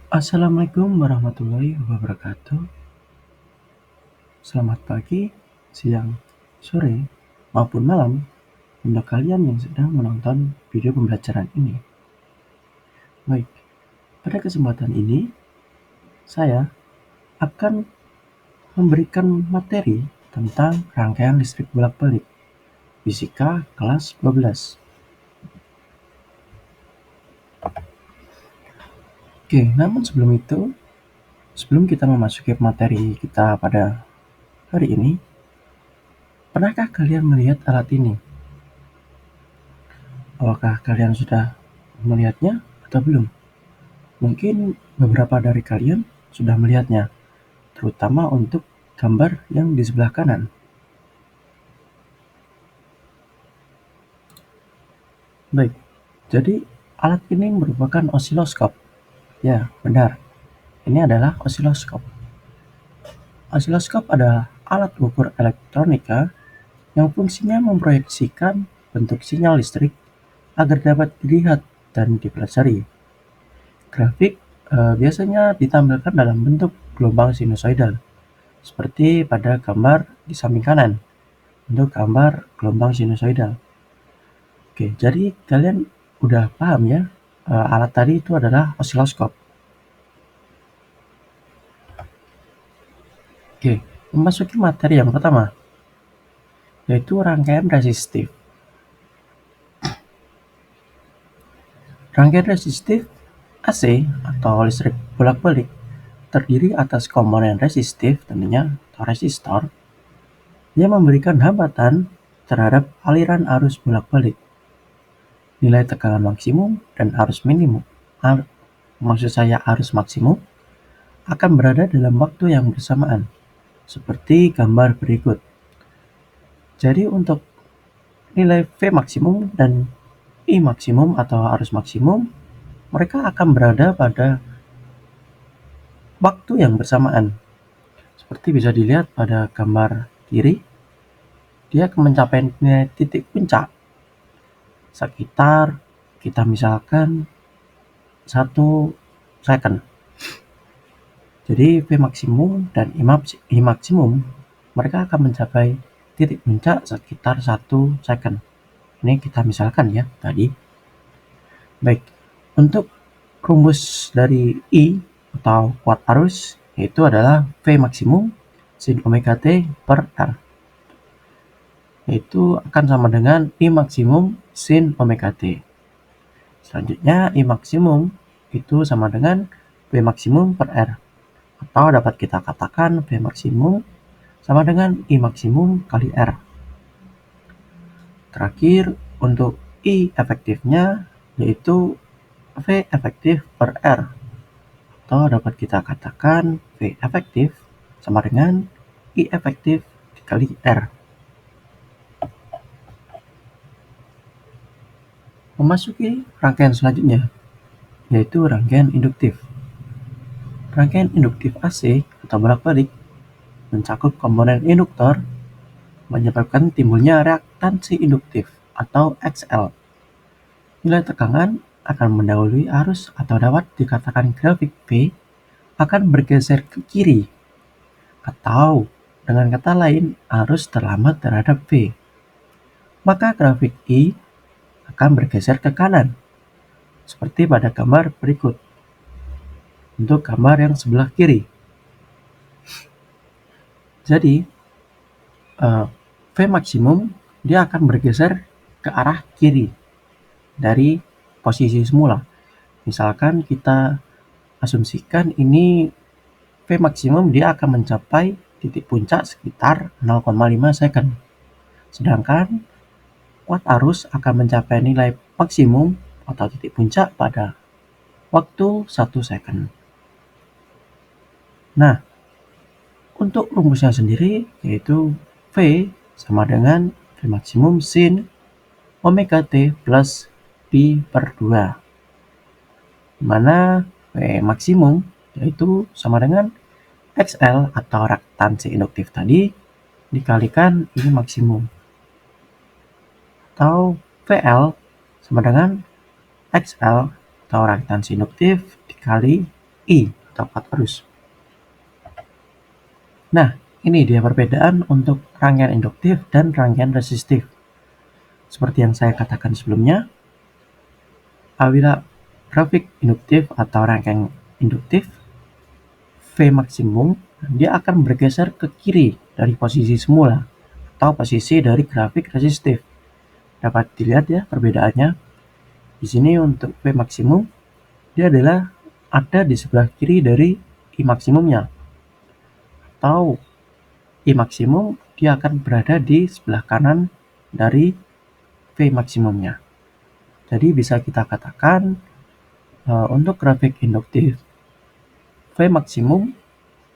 Assalamualaikum warahmatullahi wabarakatuh. Selamat pagi, siang, sore, maupun malam untuk kalian yang sedang menonton video pembelajaran ini. Baik, pada kesempatan ini saya akan memberikan materi tentang rangkaian listrik bolak-balik fisika kelas 12. Oke, namun sebelum kita memasuki materi kita pada hari ini, pernahkah kalian melihat alat ini? Apakah kalian sudah melihatnya atau belum? Mungkin beberapa dari kalian sudah melihatnya, terutama untuk gambar yang di sebelah kanan. Baik, jadi alat ini merupakan osiloskop. Ya, benar. Ini adalah osiloskop. Osiloskop adalah alat ukur elektronika yang fungsinya memproyeksikan bentuk sinyal listrik agar dapat dilihat dan dipelajari. Grafik biasanya ditampilkan dalam bentuk gelombang sinusoidal, seperti pada gambar di samping kanan, untuk gambar gelombang sinusoidal. Oke, jadi kalian udah paham ya, alat tadi itu adalah osiloskop. Oke, memasuki materi yang pertama, yaitu rangkaian resistif. Rangkaian resistif AC atau listrik bolak-balik terdiri atas komponen resistif tentunya atau resistor yang memberikan hambatan terhadap aliran arus bolak-balik. Nilai tekanan maksimum dan arus minimum, arus maksimum akan berada dalam waktu yang bersamaan, seperti gambar berikut. Jadi untuk nilai V maksimum dan I maksimum atau arus maksimum, mereka akan berada pada waktu yang bersamaan. Seperti bisa dilihat pada gambar kiri, dia akan mencapai nilai titik puncak sekitar kita misalkan 1 second. Jadi V maksimum dan I maksimum mereka akan mencapai titik puncak sekitar 1 second. Ini kita misalkan ya tadi. Baik, untuk rumus dari I atau kuat arus yaitu adalah V maksimum sin omega T per R. Yaitu akan sama dengan I maksimum sin omega T. Selanjutnya I maksimum itu sama dengan V maksimum per R. Atau dapat kita katakan V maksimum sama dengan I maksimum kali R. Terakhir untuk I efektifnya yaitu V efektif per R. Atau dapat kita katakan V efektif sama dengan I efektif dikali R. Memasuki rangkaian selanjutnya, yaitu rangkaian induktif. Rangkaian induktif AC atau bolak-balik mencakup komponen induktor menyebabkan timbulnya reaktansi induktif atau XL. Nilai tekanan akan mendahului arus atau dapat dikatakan grafik V akan bergeser ke kiri, atau dengan kata lain arus terlambat terhadap V. Maka grafik I akan bergeser ke kanan, seperti pada gambar berikut. Untuk gambar yang sebelah kiri. Jadi, V maksimum dia akan bergeser ke arah kiri dari posisi semula. Misalkan kita asumsikan ini V maksimum dia akan mencapai titik puncak sekitar 0,5 second. Sedangkan kuat arus akan mencapai nilai maksimum atau titik puncak pada waktu 1 second. Nah, untuk rumusnya sendiri yaitu V sama dengan V maksimum sin omega T plus pi per 2. Dimana V maksimum yaitu sama dengan XL atau reaktansi induktif tadi dikalikan I maksimum. Atau VL sama dengan XL atau reaktansi induktif dikali I atau kuat arus. Nah, ini dia perbedaan untuk rangkaian induktif dan rangkaian resistif. Seperti yang saya katakan sebelumnya, apabila grafik induktif atau rangkaian induktif, V maksimum dia akan bergeser ke kiri dari posisi semula atau posisi dari grafik resistif. Dapat dilihat ya perbedaannya. Di sini untuk V maksimum dia adalah ada di sebelah kiri dari I maksimumnya. Atau I maksimum dia akan berada di sebelah kanan dari V maksimumnya. Jadi bisa kita katakan untuk grafik induktif V maksimum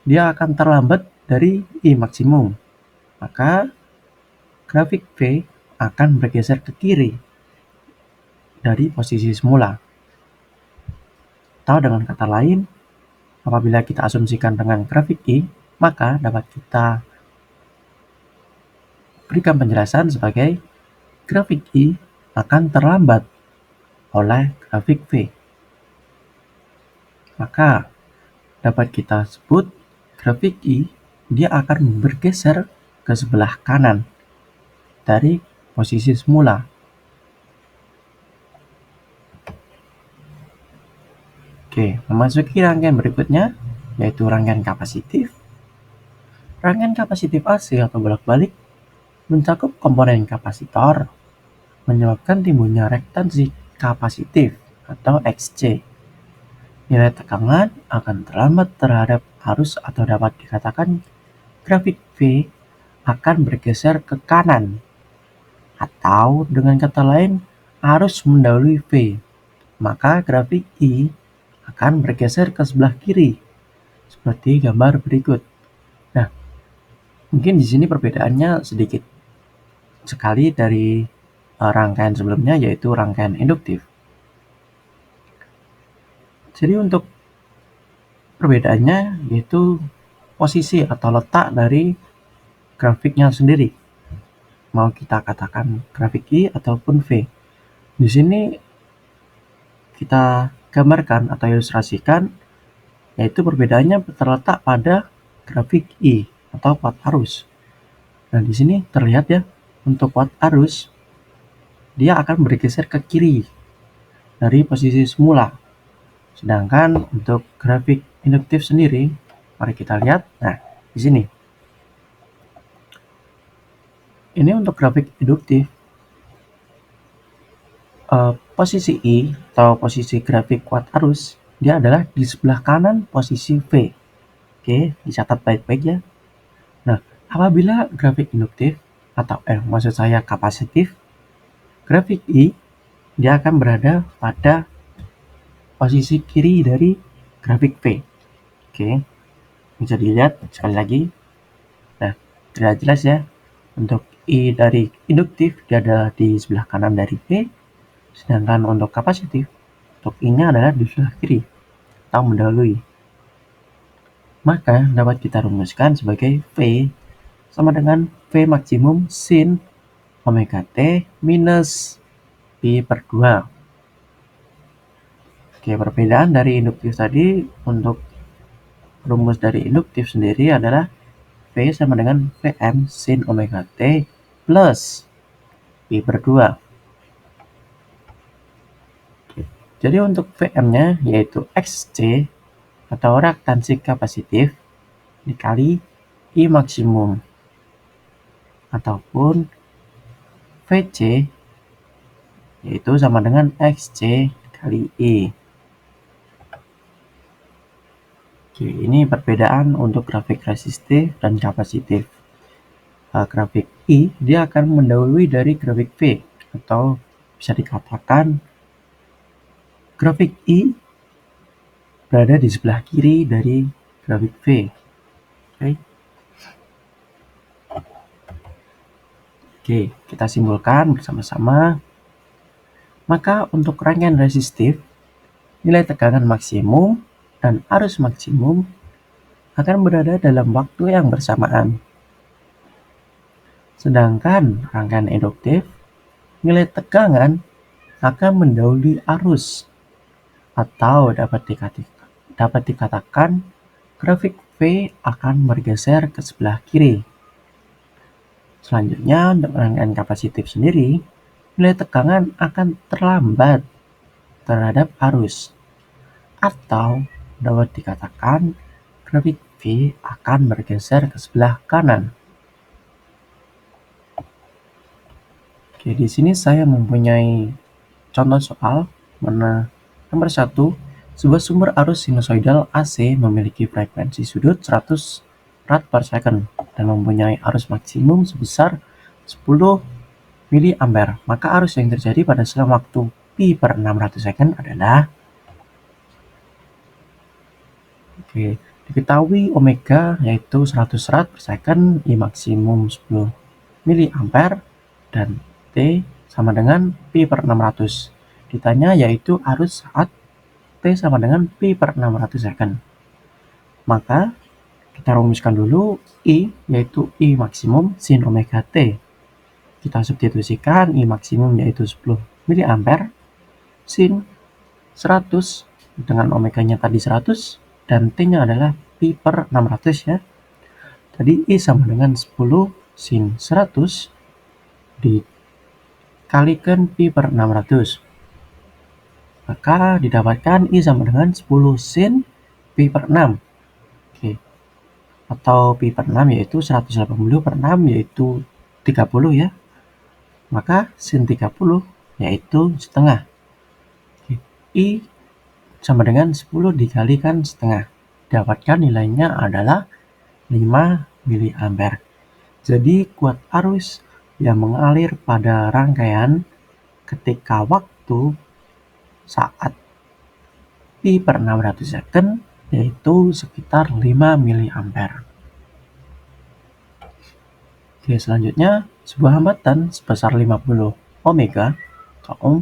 dia akan terlambat dari I maksimum. Maka grafik V akan bergeser ke kiri dari posisi semula. Atau dengan kata lain, apabila kita asumsikan dengan grafik I, maka dapat kita berikan penjelasan sebagai grafik I akan terlambat oleh grafik V. Maka dapat kita sebut grafik I dia akan bergeser ke sebelah kanan dari posisi semula. Oke, memasuki rangkaian berikutnya yaitu rangkaian kapasitif. Rangkaian kapasitif AC atau bolak-balik mencakup komponen kapasitor, menyebabkan timbulnya reaktansi kapasitif atau XC. Nilai tegangan akan terlambat terhadap arus atau dapat dikatakan grafik V akan bergeser ke kanan. Atau dengan kata lain, arus mendahului V. Maka grafik I akan bergeser ke sebelah kiri. Seperti gambar berikut. Nah, mungkin di sini perbedaannya sedikit sekali dari rangkaian sebelumnya yaitu rangkaian induktif. Jadi untuk perbedaannya yaitu posisi atau letak dari grafiknya sendiri. Mau kita katakan grafik I ataupun V. Di sini kita gambarkan atau ilustrasikan yaitu perbedaannya terletak pada grafik I atau kuat arus. Nah, di sini terlihat ya untuk kuat arus dia akan bergeser ke kiri dari posisi semula. Sedangkan untuk grafik induktif sendiri, mari kita lihat. Nah, di sini. Ini untuk grafik induktif. Posisi I atau posisi grafik kuat arus, dia adalah di sebelah kanan posisi V. Oke, dicatat baik-baik ya. Nah, apabila grafik induktif atau maksud saya kapasitif, grafik I dia akan berada pada posisi kiri dari grafik V. Oke, bisa dilihat sekali lagi. Nah, sudah jelas ya. Untuk I dari induktif dia adalah di sebelah kanan dari V, sedangkan untuk kapasitif, untuk I-nya adalah di sebelah kiri atau mendahului. Maka dapat kita rumuskan sebagai V sama dengan V maksimum sin omega T minus Pi per 2. Oke, perbedaan dari induktif tadi, untuk rumus dari induktif sendiri adalah V sama dengan Vm sin omega T plus Pi per 2. Jadi untuk Vm-nya yaitu Xc atau reaktansi kapasitif dikali I maksimum ataupun Vc yaitu sama dengan Xc kali I. Oke, ini perbedaan untuk grafik resistif dan kapasitif. Grafik I dia akan mendahului dari grafik V atau bisa dikatakan grafik I berada di sebelah kiri dari grafik V. Oke, kita simpulkan bersama-sama. Maka untuk rangkaian resistif, nilai tegangan maksimum dan arus maksimum akan berada dalam waktu yang bersamaan. Sedangkan rangkaian induktif, nilai tegangan akan mendahului arus atau dapat dapat dikatakan grafik V akan bergeser ke sebelah kiri. Selanjutnya, untuk rangkaian kapasitif sendiri, nilai tegangan akan terlambat terhadap arus, atau dapat dikatakan grafik V akan bergeser ke sebelah kanan. Oke, di sini saya mempunyai contoh soal mana nomor 1, sebuah sumber arus sinusoidal AC memiliki frekuensi sudut 100 rad per second dan mempunyai arus maksimum sebesar 10 miliampere. Maka arus yang terjadi pada selang waktu pi per 600 second adalah diketahui omega yaitu 100 rad per second, I maksimum 10 miliampere, dan T sama dengan pi per 600. Ditanya yaitu arus saat T sama dengan pi per 600 second. Maka kita rumuskan dulu I yaitu I maksimum sin omega T. Kita substitusikan I maksimum yaitu 10 miliampere sin 100 dengan omeganya tadi 100 dan T-nya adalah pi per 600 ya. Tadi I sama dengan 10 sin 100 dikalikan pi per 600. Maka didapatkan I sama dengan 10 sin pi per 6. Oke. Atau pi per 6 yaitu 180 per 6 yaitu 30 ya. Maka sin 30 yaitu setengah. Oke. I sama dengan 10 dikalikan setengah. Dapatkan nilainya adalah 5 miliampere. Jadi kuat arus yang mengalir pada rangkaian ketika waktu saat pi per 600 second yaitu sekitar 5 miliampere. Oke, selanjutnya sebuah hambatan sebesar 50 ohmega atau ohm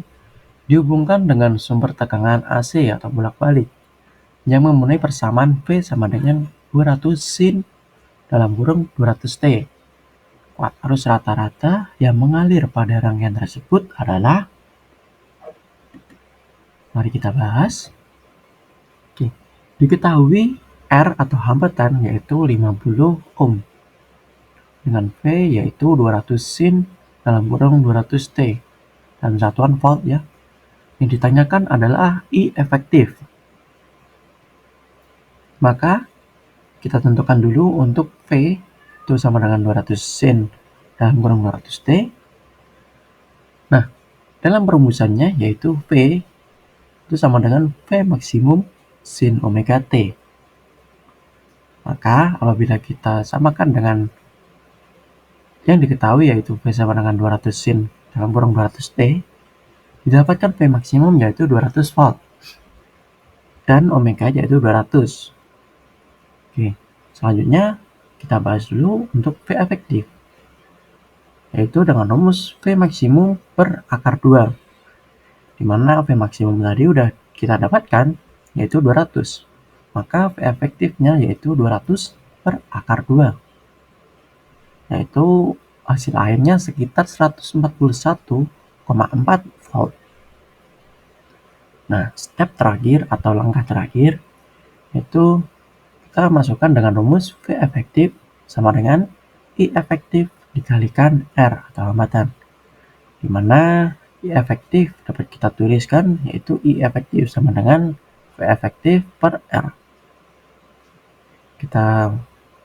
dihubungkan dengan sumber tegangan AC atau bolak-balik yang mempunyai persamaan V sama dengan 200 sin dalam kurung 200 T. Kuat arus rata-rata yang mengalir pada rangkaian tersebut adalah, mari kita bahas. Oke, diketahui R atau hambatan yaitu 50 ohm dengan V yaitu 200 sin dalam kurung 200 T dan satuan volt ya. Yang ditanyakan adalah I efektif. Maka kita tentukan dulu untuk V itu sama dengan 200 sin dalam kurung 200 T. Nah, dalam perumusannya yaitu V itu sama dengan V maksimum sin omega T. Maka apabila kita samakan dengan yang diketahui yaitu V sama dengan 200 sin dalam kurung 200 T, didapatkan V maksimum yaitu 200 volt dan omega yaitu 200. Oke, selanjutnya kita bahas dulu untuk V efektif, yaitu dengan rumus V maksimum per akar 2, di mana V maksimum tadi udah kita dapatkan yaitu 200. Maka V efektifnya yaitu 200 per akar 2, yaitu hasil akhirnya sekitar 141,4 volt. Nah, step terakhir atau langkah terakhir yaitu kita masukkan dengan rumus V efektif sama dengan I efektif dikalikan R atau hambatan, di mana I efektif dapat kita tuliskan yaitu I efektif sama dengan V efektif per R. Kita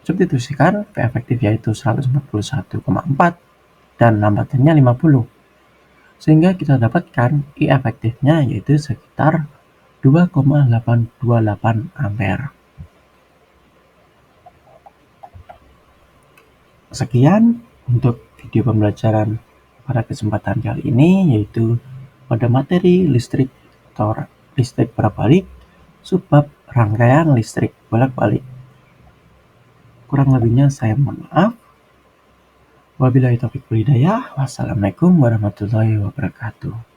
substitusikan V efektif yaitu 141,4 dan hambatannya 50. Sehingga kita dapatkan I efektifnya yaitu sekitar 2,828 ampere. Sekian untuk video pembelajaran pada kesempatan kali ini, yaitu pada materi listrik atau listrik bolak-balik subbab rangkaian listrik bolak-balik. Kurang lebihnya saya mohon maaf. Wabillahi taufiq wal hidayah. Wassalamualaikum warahmatullahi wabarakatuh.